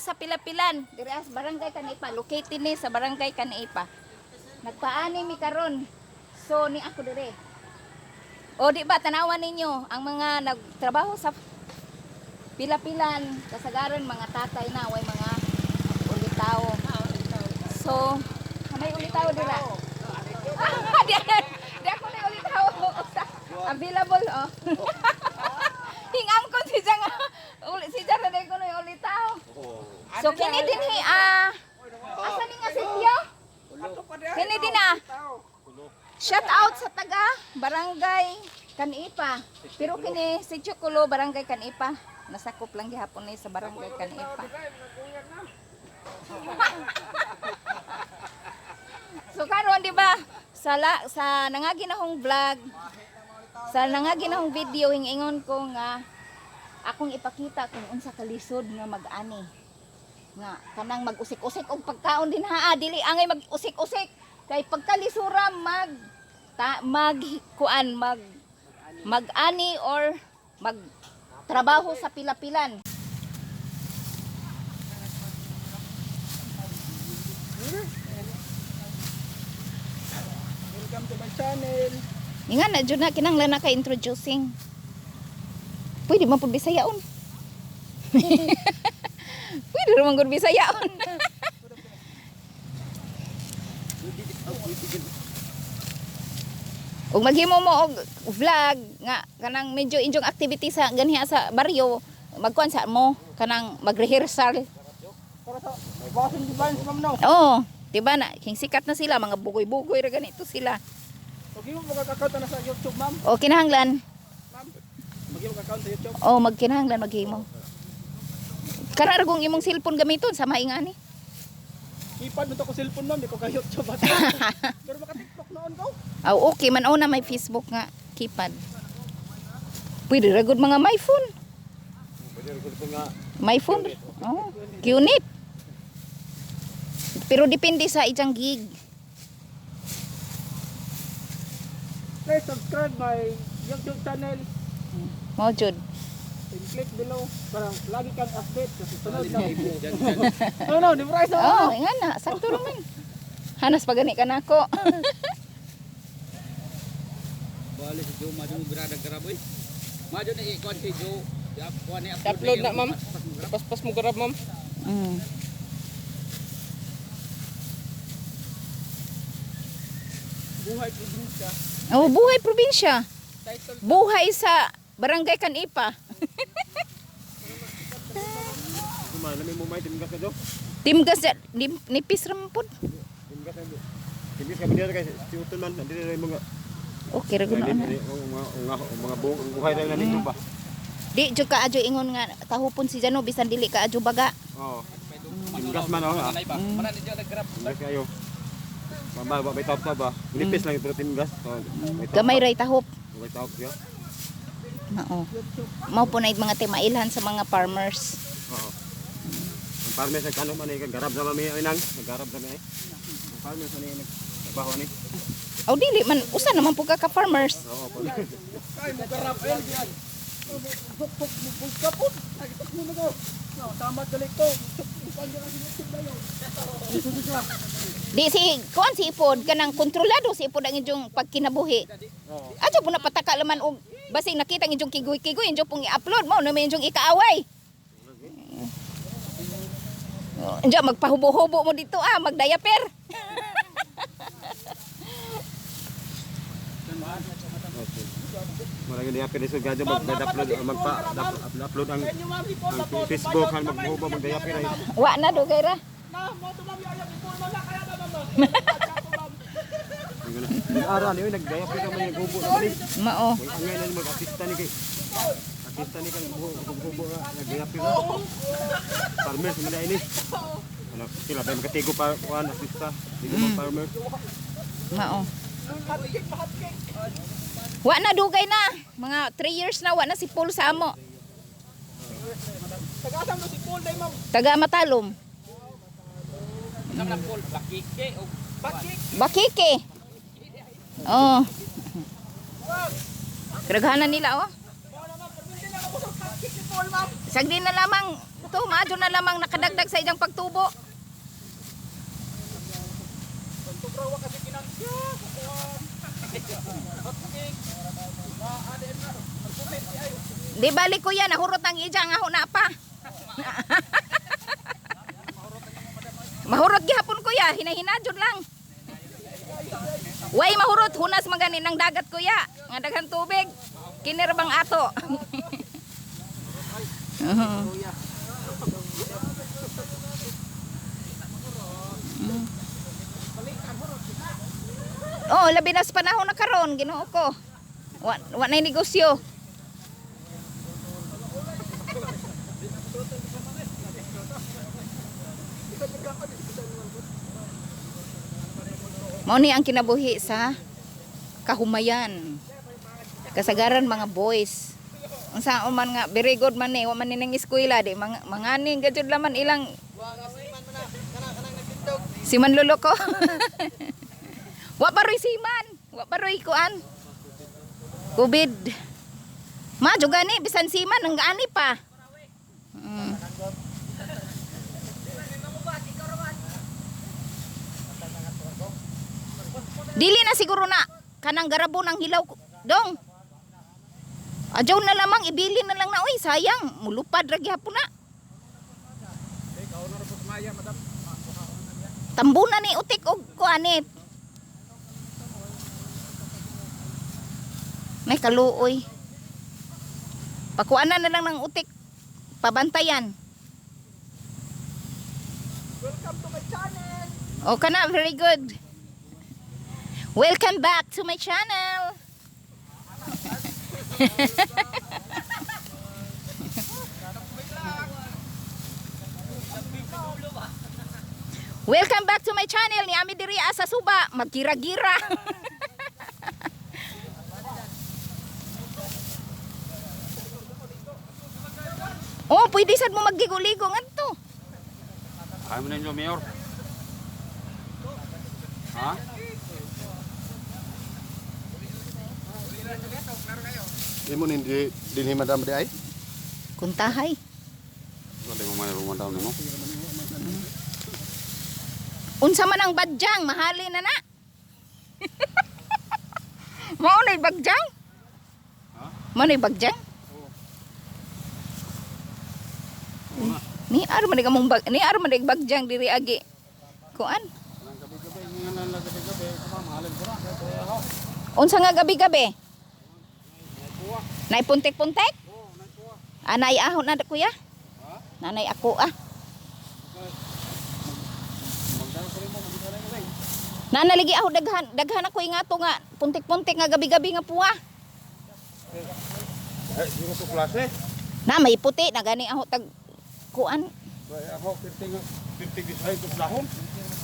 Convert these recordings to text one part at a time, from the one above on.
sa Pilapilan, diri sa barangay Kanipa, located ni sa barangay Kanipa. Nagpaani mi karon. So ni ako dire. O di ba tanawan ninyo ang mga nagtrabaho sa Pilapilan, kasagaran mga tatay na way mga ulitaw. So, may ulitaw dira. Di ako na ulitaw. Available oh. Hingang ko si Jang. Si Jang na ko na ulitaw. So kini dinhi asa ni nga sityo? Kini din shout out sa taga barangay Kanipa. Pero kini sityo Kulo barangay Kanipa. Nasakop lang gihapon ni sa barangay Kanipa. So karon di ba sa nangaginahong vlog, sa nangaginahong video hingingon ko nga akong ipakita kung unsa kalisod nga mag-ani. Nga kanang mag-usik-usik og pagkaon din dili angay mag-usik-usik kay pagkalisura mag-ani or magtrabaho sa Pilapilan. Welcome to my channel. Nga na jud na kinahanglan na ka introducing. Pwede man pud Bisayaon. Pwede man pud Bisayaon. Ug maghimo mo og vlog nga kanang medyo injong activity sa ganhiya sa baryo, magkuan sa mo kanang mag-rehearsal. Para sa bossing device ma'am no. Oo, diba na king sikat na sila mga bugoy-bugoy ra ganito sila. Okay mo mag-account na sa YouTube ma'am. O kinahanglan. Ma'am. Mag-account sa YouTube. O magkinahanglan maghimo. Kana ra kung imong cellphone gamiton sa maingani. Ipad mo to ko cellphone ma'am, di ko ka YouTube at. Pero maka-TikTok noon ko. Aw okay man na may Facebook nga keypad. Pwede ra gud mga my phone. Pwede ra gud nga. My phone. Oh, unit. Pero depende sa ijang gig. Please subscribe my YouTube channel Mo jud. and click below para lagi kang update kasi sunod na video. No, di price Oh, nga na, sakto naman. Hanas pa gani ka nako. Bali si Jo maju beradag karaboy. Maju ni ikon si Jo. Kuan ni Upload na ma'am. Pas mo garab ma'am. Mm. Buhay probinsya. Oh, buhay probinsya. Title Buhay sa barangay Kanipa. Kumana may mumay timgas ka Jo. Timgas nipis ra man pud. Timgas ka. Timgas ka biya kay si Utol man andi na mga Okay ra gud na. mga buhay na nito ba. Di jud ka adyo ingon nga tahupon si Jano bisan dili ka adyo baga. Oo. Timgas man oh. Mana ni Jo nag-grab. Timgas kayo. Mamba ba top ba? Nipis lang pero timgas. Gamay ray tahop. May top yo. Mao. Mao po na mga timailhan sa mga farmers. Oo. Ang farmer sa kano man garab sa mami inang, garab sa mami. Ang farmer sa ni nagtrabaho ni. Aw dili man usa naman pud ka farmers. Oo po. Ay mo garab ay diyan. Buk kapot. Nagitok mo ko. No, tama dali ko. Pandi ra si dayo. Di si kuan si ipod kanang kontrolado si ipod ang inyong pagkinabuhi. Oo. Adyo po na pataka laman og basing nakita ang inyong kigoy-kigoy inyo pong i-upload mo na may inyong ikaaway. Inyo magpahubo-hubo mo dito magdayaper. Marami niya piniso gadyo mag-upload ang Facebook han maghubo magdayapir ay. Wa na do kay ra. Na mo to mami ayak ipon mo na kaya ba ma'am. Ara niyo nagdayapir ka man hubo na bali. Mao. Ang ngayon mag-artista ni kay. Artista ni kang hubo nga nagdayapir. Farmer sila ini. Ano sila ba magatigo pa kuan artista, dito farmer. Mao. Wa na dugay na. Mga 3 years na wa na si Paul sa amo. Taga-asam mo si Paul day ma'am. Taga Matalom. Nam na Paul bakike o Bakike. Oh. Kraghanan nila oh. Sagdi na lamang to, maadyo na lamang nakadagdag sa iyang pagtubo. Tubrawa kasi kinansya. Di balik ko yan, nahurot ang ija nga ho na pa. Mahurot gihapon kuya, hinahinadyon lang. Way mahurot, hunas magani ng dagat kuya. Nga daghan tubig. Kinirabang ato. Oh, labi na sa panahon na karon, Ginoo ko. Wa na negosyo. Mao ni ang kinabuhi sa kahumayan. Kasagaran mga boys. Unsa man nga very good man ni, wa man ni nang eskwela di manganing gadjud laman ilang siman lolo ko. Wa paroy siman, wa paroy kuan. COVID. Ma juga ni bisan siman nang ani pa. Dili na siguro na kanang garabo ng hilaw dong. Adyaw na lamang ibili na lang na oy sayang mulupad ra gyapon na. Tambuna ni utik og kuanit. May kaluoy. Pakuanan na lang ng utik. Pabantayan. Welcome to my channel. O kana, very good. Welcome back to my channel. Welcome back to my channel ni Ami diri sa Suba, maggira-gira. Oh, pwede sad mo maggigo-ligo ngadto. Ay mo na yung mayor. Ha? Di mo hindi dinhi madam di ay. Kuntahay. Wala mo may rumandaw nimo. Unsa man ang badyang, mahalin na na. Mao nay bagyang? Ha? Mao nay bagyang? Ni ar man gamong bag, ni ar man bagyang diri agi. Kuan? Gabi-gabi ngalan la gabi-gabi kuma mahalin ko ra. Unsa nga gabi-gabi? Nay puntik-puntik? Anay ahon na kuya? Nanay ako ah. Nanaligi ako daghan ako nga to nga puntik-puntik nga gabi-gabi nga puwa. Ay, di mo to klase. Na may puti na gani ako tag kuan. Ay, ako 50 design to lahon.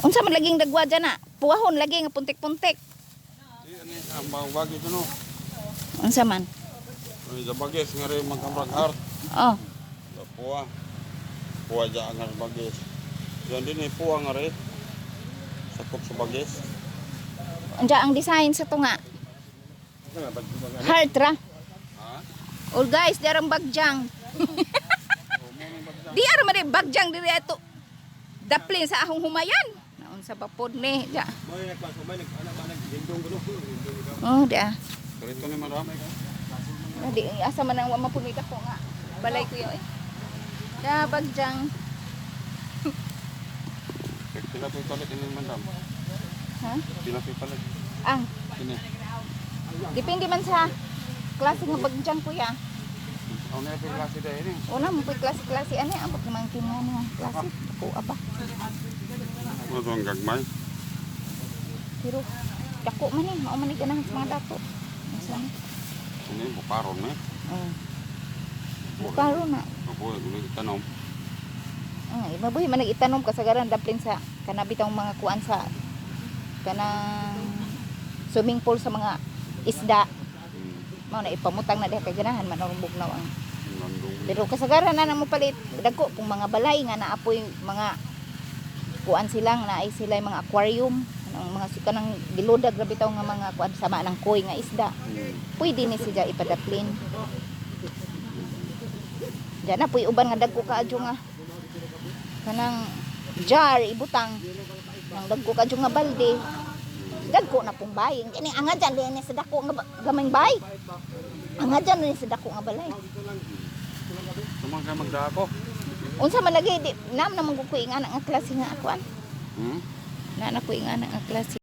Unsa man laging dagwa dyan na? Puwahon lagi nga puntik-puntik. Di ani ang bagi to no. Unsa man? Ay bagis nga rin magkamrag art. Oh, Puwa. Puwa ja nga bagis. Yan din puwa nga rin. Sakop sa bagis. anja ang design sa to nga. Heart ra. Ha? All guys, darang bagyang. Di ara man bagyang diri ato. Daplin sa ahong humayan. Naon sa bapod ni. Ja. May nagpasumay nag-dindong gulo. Oh, dia. Karito ni madam. Di asa man ang mapumita ko nga. Balay ko yo eh. Da bagyang. Pila to palit ini madam. Ha? Pila to palit. Ang Ini. depende man sa klase nga bagyang kuya. Ano na pila klase dai ini? Una mo pud klase-klase ani abot naman kingan nga klase ko aba. Ano to ang gagmay? Pero dako man eh, mao man ni ganahan sa mga dato. Asa ni? Ini bukaron ni. Oh. Bukaro na. Ako gulo tanom. Iba boy man nagitanom kasagaran daplin sa kanabitang mga kuan sa kanang swimming pool sa mga isda. Mao na ipamutang na diha kay ganahan man ang bugnaw ang. Landong. Pero kasagaran na namo palit dagko kung mga balay nga naapoy mga kuan silang na ay sila mga aquarium ang mga kanang gilodag grabe taw nga mga kuan sama ng koy nga isda. Pwede ni siya ipadaplin. Diyan na puy uban nga dagko kaadyo nga kanang jar ibutang nang dagko kadyo nga balde. Dagko na pong bay. Kini angad dyan din sa dako nga gamay bay. Angad dyan din sa dako nga balay. Sumang ka magdako. Unsa man lagi di nam naman ko ingan ang klase nga akuan. Hmm? Na ko ingan ang klase.